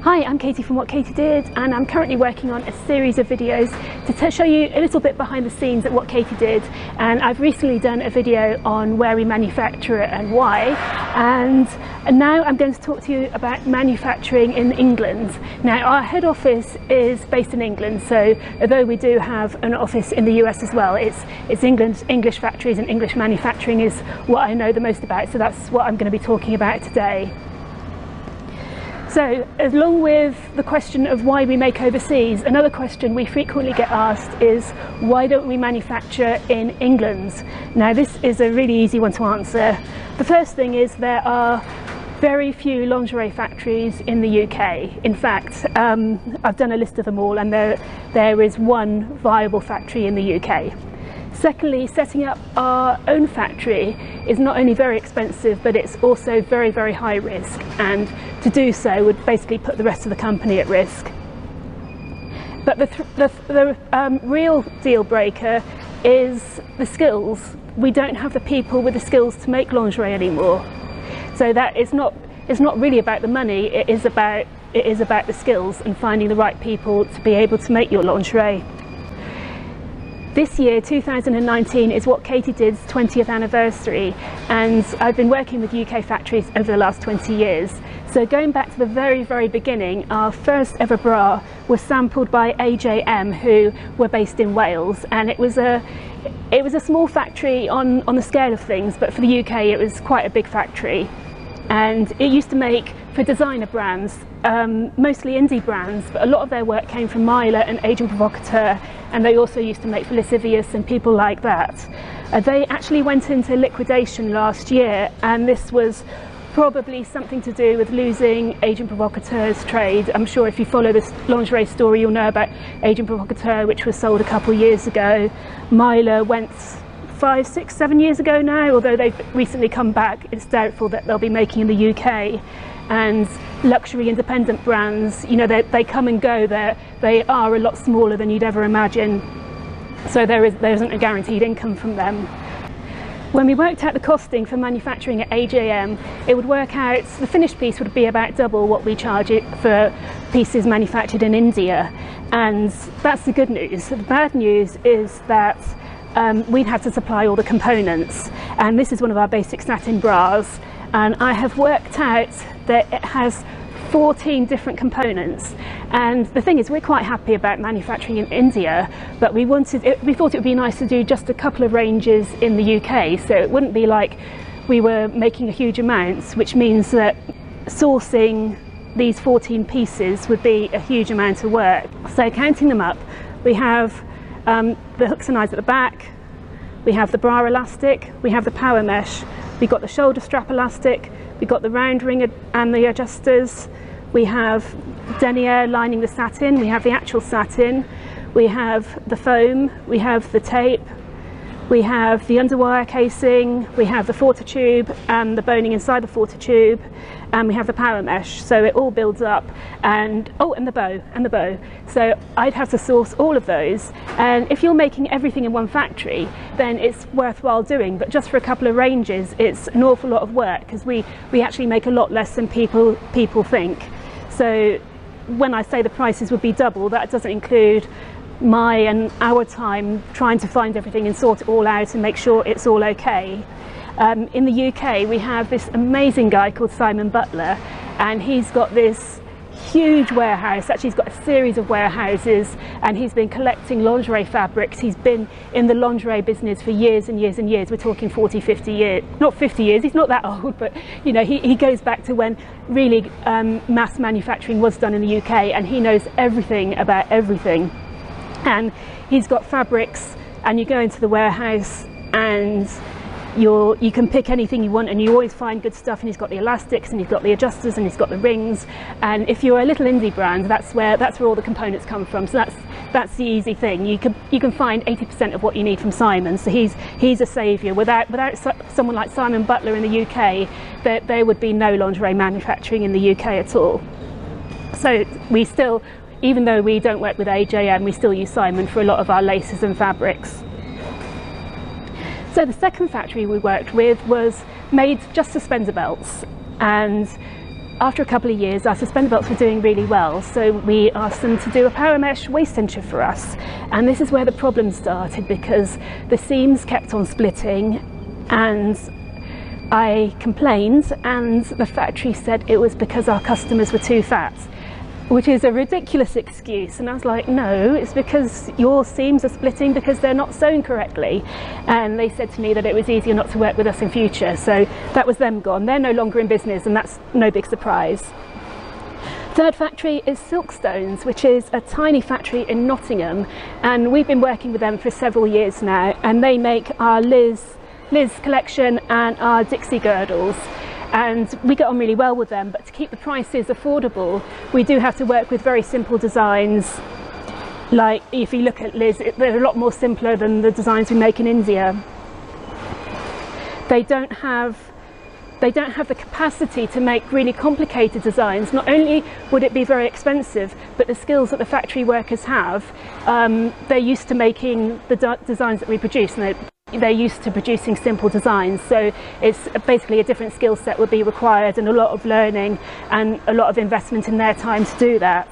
Hi, I'm Katie from What Katie Did, and I'm currently working on a series of videos to show you a little bit behind the scenes at What Katie Did. And I've recently done a video on where we manufacture it and why, and now I'm going to talk to you about manufacturing in England. Now, our head office is based in England, so although we do have an office in the US as well, it's English factories, and English manufacturing is what I know the most about, so that's what I'm going to be talking about today. So, along with the question of why we make overseas, another question we frequently get asked is, why don't we manufacture in England? Now, this is a really easy one to answer. The first thing is there are very few lingerie factories in the UK. In fact, I've done a list of them all, and there is one viable factory in the UK. Secondly, setting up our own factory is not only very expensive, but it's also very, very high risk, and to do so would basically put the rest of the company at risk. But the real deal breaker is the skills. We don't have the people with the skills to make lingerie anymore. So that it's not really about the money, it is about the skills and finding the right people to be able to make your lingerie. This year, 2019, is What Katie Did's 20th anniversary, and I've been working with UK factories over the last 20 years. So going back to the very, very beginning, our first ever bra was sampled by AJM, who were based in Wales, and it was a small factory on the scale of things, but for the UK it was quite a big factory. And it used to make for designer brands, mostly indie brands, but a lot of their work came from Myla and Agent Provocateur, and they also used to make for Lascivious and people like that. They actually went into liquidation last year, and this was probably something to do with losing Agent Provocateur's trade. I'm sure if you follow this lingerie story, you'll know about Agent Provocateur, which was sold a couple of years ago. Myla went 5, 6, 7 years ago now, although they've recently come back. It's doubtful that they'll be making in the UK. And luxury independent brands, you know, they come and go. They are a lot smaller than you'd ever imagine, so there isn't a guaranteed income from them. When we worked out the costing for manufacturing at AJM, it would work out, the finished piece would be about double what we charge it for pieces manufactured in India, and that's the good news. The bad news is that we'd have to supply all the components, and this is one of our basic satin bras, and I have worked out that it has 14 different components. And the thing is, we're quite happy about manufacturing in India, but we thought it would be nice to do just a couple of ranges in the UK, so it wouldn't be like we were making a huge amounts, which means that sourcing these 14 pieces would be a huge amount of work. So counting them up, we have the hooks and eyes at the back, we have the bra elastic, we have the power mesh, we've got the shoulder strap elastic, we've got the round ring and the adjusters, we have denier lining the satin, we have the actual satin, we have the foam, we have the tape, we have the underwire casing, we have the fortitube and the boning inside the fortitube, and we have the power mesh, so it all builds up, and the bow. So I'd have to source all of those, and if you're making everything in one factory, then it's worthwhile doing, but just for a couple of ranges, it's an awful lot of work, because we actually make a lot less than people think. So when I say the prices would be double, that doesn't include my and our time trying to find everything and sort it all out and make sure it's all okay. In the UK, we have this amazing guy called Butler, and he's got this huge warehouse. Actually, he's got a series of warehouses, and he's been collecting lingerie fabrics. He's been in the lingerie business for years and years and years. We're talking 40, 50 years, not 50 years, he's not that old, but you know, he goes back to when really mass manufacturing was done in the UK, and he knows everything about everything. And he's got fabrics, and you go into the warehouse and you can pick anything you want, and you always find good stuff, and he's got the elastics, and he's got the adjusters, and he's got the rings, and if you're a little indie brand, that's where all the components come from. So that's the easy thing. You can find 80% of what you need from Simon, so he's a saviour. Without someone like Butler in the UK, there would be no lingerie manufacturing in the UK at all. So we still, even though we don't work with AJM, we still use Simon for a lot of our laces and fabrics. So the second factory we worked with made just suspender belts, and after a couple of years, our suspender belts were doing really well, so we asked them to do a power mesh waist cincher for us. And this is where the problem started, because the seams kept on splitting, and I complained, and the factory said it was because our customers were too fat, which is a ridiculous excuse. And I was like, no, it's because your seams are splitting because they're not sewn correctly. And they said to me that it was easier not to work with us in future. So that was them gone. They're no longer in business, and that's no big surprise. Third factory is Silkstones, which is a tiny factory in Nottingham. And we've been working with them for several years now. And they make our Liz collection and our Dixie girdles. And we get on really well with them, but to keep the prices affordable, we do have to work with very simple designs. Like if you look at Liz, they're a lot more simpler than the designs we make in India. They don't have the capacity to make really complicated designs. Not only would it be very expensive, but the skills that the factory workers have, they're used to making the designs that we produce, and they're used to producing simple designs, so it's basically a different skill set would be required, and a lot of learning and a lot of investment in their time to do that.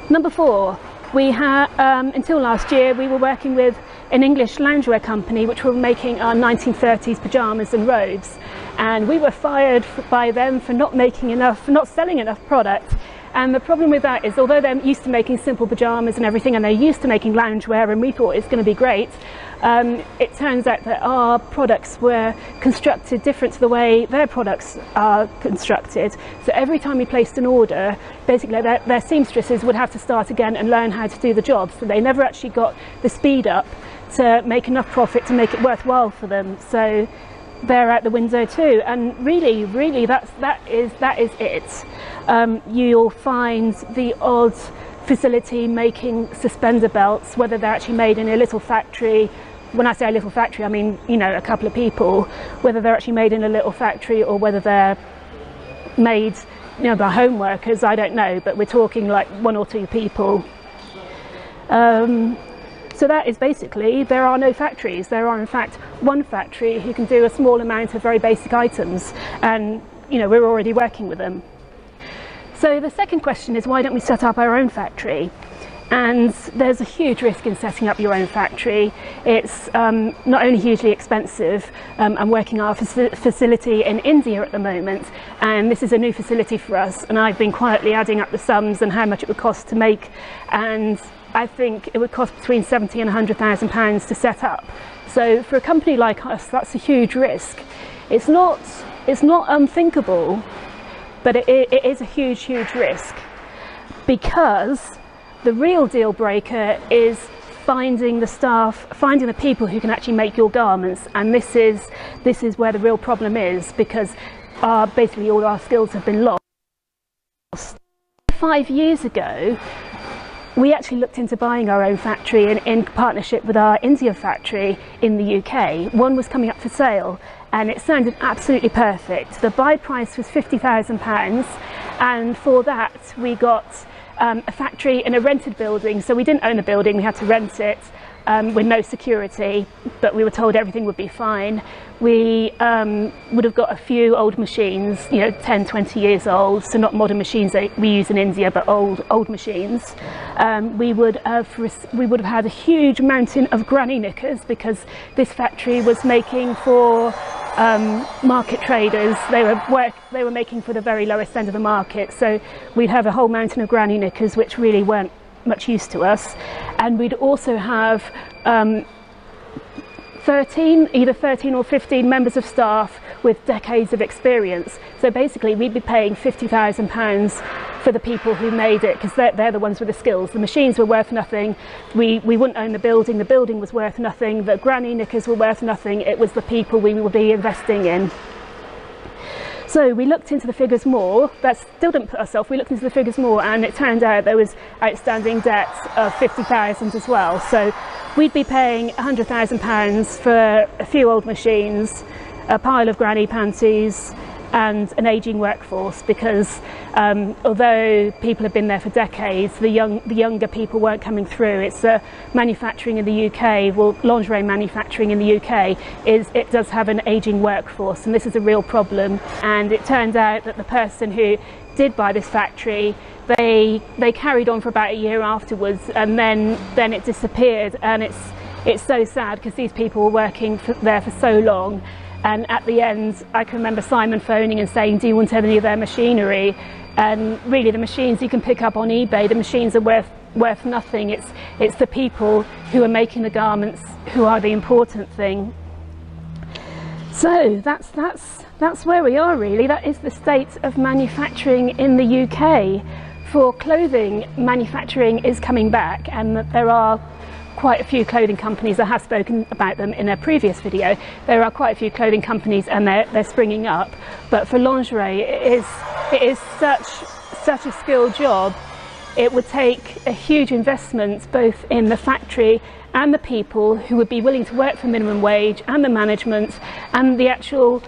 Number 4, we had until last year we were working with an English loungewear company which were making our 1930s pyjamas and robes, and we were fired by them for not selling enough product. And the problem with that is, although they're used to making simple pyjamas and everything, and they're used to making loungewear, and we thought it's going to be great, it turns out that our products were constructed different to the way their products are constructed. So every time we placed an order, basically their seamstresses would have to start again and learn how to do the job. So they never actually got the speed up to make enough profit to make it worthwhile for them. So they're out the window too, and really that is it. You'll find the odd facility making suspender belts, whether they're actually made in a little factory. When I say a little factory, I mean, you know, a couple of people, whether they're actually made in a little factory or whether they're made, you know, by home workers, I don't know, but we're talking like 1 or 2 people. So that is basically, there are no factories. There are in fact one factory who can do a small amount of very basic items, and you know, we're already working with them. So the second question is, why don't we set up our own factory? And there's a huge risk in setting up your own factory. It's not only hugely expensive. I'm working our facility in India at the moment, and this is a new facility for us, and I've been quietly adding up the sums and how much it would cost to make, and I think it would cost between £70,000 and £100,000 to set up. So for a company like us, that's a huge risk. It's not unthinkable, but it is a huge risk, because the real deal breaker is finding the staff, finding the people who can actually make your garments, and this is where the real problem is, because basically all our skills have been lost. 5 years ago, we actually looked into buying our own factory in partnership with our India factory in the UK. One was coming up for sale, and it sounded absolutely perfect. The buy price was £50,000, and for that we got a factory in a rented building. So we didn't own the building, we had to rent it with no security, but we were told everything would be fine. We would have got a few old machines, you know, 10, 20 years old, so not modern machines that we use in India, but old machines. We would have had a huge mountain of granny knickers, because this factory was making for market traders. They were making for the very lowest end of the market, so we'd have a whole mountain of granny knickers which really weren't much use to us. And we'd also have either 13 or 15 members of staff with decades of experience. So basically we'd be paying £50,000 for the people who made it, because they're the ones with the skills. The machines were worth nothing, we wouldn't own the building was worth nothing, the granny knickers were worth nothing, it was the people we would be investing in. So we looked into the figures more. That still didn't put us off. We looked into the figures more, and it turned out there was outstanding debt of £50,000 as well. So we'd be paying £100,000 for a few old machines, a pile of granny panties, and an ageing workforce, because although people have been there for decades, the younger people weren't coming through. It's manufacturing in the UK, well, lingerie manufacturing in the UK, it does have an ageing workforce, and this is a real problem. And it turned out that the person who did buy this factory, they carried on for about a year afterwards, and then it disappeared. And it's so sad, because these people were working there for so long. And at the end, I can remember Simon phoning and saying, do you want any of their machinery? And really, the machines you can pick up on eBay, the machines are worth nothing. It's the people who are making the garments who are the important thing. So that's where we are, really. That is the state of manufacturing in the UK. For clothing, manufacturing is coming back, and there are quite a few clothing companies. I have spoken about them in a previous video. There are quite a few clothing companies, and they're springing up. But for lingerie, it is such a skilled job. It would take a huge investment, both in the factory and the people who would be willing to work for minimum wage, and the management, and the actual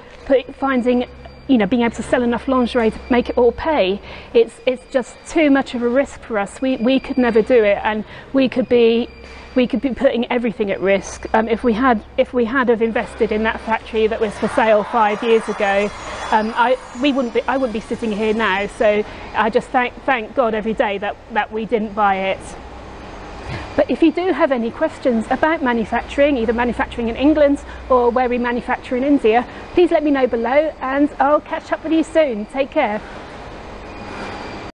finding, being able to sell enough lingerie to make it all pay. It's just too much of a risk for us. We could never do it, and we could be putting everything at risk. If we had have invested in that factory that was for sale 5 years ago, I wouldn't be sitting here now. So I just thank God every day that we didn't buy it. But if you do have any questions about manufacturing, either manufacturing in England or where we manufacture in India, please let me know below, and I'll catch up with you soon. Take care.